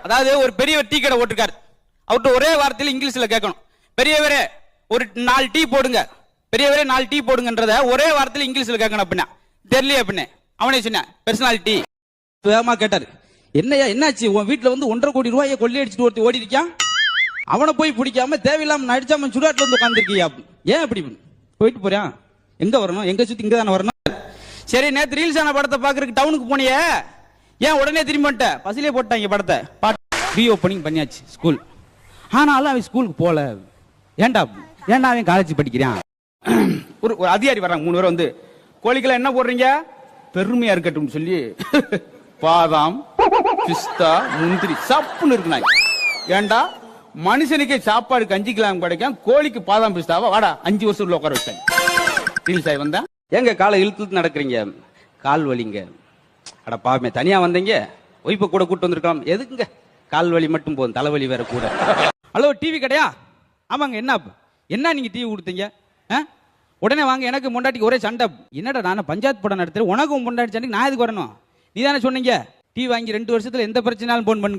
அதாவது ஒரு பெரியவர் டீ கடை ஓட்டுக்கார், அவர்கிட்ட ஒரே வார்த்தையில் இங்கிலீஷ்ல கேட்கணும், பெரியவரே ஒரு 4 டீ போடுங்க, பெரியவரே 4 டீ போடுங்கன்றத ஒரே வார்த்தையில் இங்கிலீஷ்ல கேட்கணும். அப்படின்னா தெரியல அப்படின்னு அவனே சொன்னேன் பெர்சனாலிட்டி. வேகமா கேட்டாரு, என்னையா என்னாச்சு, உன் வீட்டுல வந்து 1.5 கோடி ரூபாயை கொள்ளை அடிச்சுட்டு ஒருத்தி ஓடி இருக்கான், அவனை போய் பிடிக்காம தேவையில்லாம நடிச்சாம சுடாட்டில் வந்து உட்காந்துருக்கியா, ஏன் அப்படி போயிட்டு போறான், எங்க வரணும், எங்க சுத்தி இங்க தானே வரணும். சரி நேத்து ரீல்ஸ் ஆன படத்தை பாக்குறதுக்கு டவுனுக்கு போனியே, ஏன் உடனே திரும்பி வந்துட்ட, பசிலே போட்டாங்க படத்தை, ரீ ஓப்பனிங் பண்ணியாச்சு ஸ்கூல், ஆனாலும் அவன் ஸ்கூலுக்கு போல, ஏன்டா ஏன்டா அவன் காலேஜ் படிக்கிறான். ஒரு அதிகாரி வர்றாங்க, 3 பேர் வந்து, கோழிக்கெல்லாம் என்ன போடுறீங்க, பெருமையா இருக்கட்டும் சொல்லி பாதாம் பிஸ்தா முந்திரி சப்புன்னு இருக்குனாங்க. ஏண்டா மனுஷனுக்கே சாப்பாடு கஞ்சிக்கலாம் கிடைக்கும், கோழிக்கு பாதாம் பிஸ்தாவா, வாடா 5 வருஷம் உள்ள உட்கார வச்சாங்க. ரீல்ஸ் ஆகி வந்தா எங்க காலை இழுத்து நடக்கிறீங்க, கால் வலிங்க, அட பாவமே தனியா வந்தீங்க, ஒய்ப்ப கூட கூட்டு வந்திருக்கலாம், எதுக்குங்க கால் வலி மட்டும் போதும், தலைவலி வேற கூட. ஹலோ டிவி கடையா, ஆமாங்க, என்ன நீங்க டிவி கொடுத்தீங்க, உடனே வாங்க, எனக்கு முண்டாட்டிக்கு ஒரே சண்டை, என்னடா நான் பஞ்சாயத்து படம் நடத்துறேன், உனக்கும் முண்டாட்டி சண்டைக்கு நான் எதுக்கு வரணும், நீ தானே சொன்னீங்க டிவி வாங்கி 2 வருஷத்துல எந்த பிரச்சனாலும் போன் பண்ணுங்க.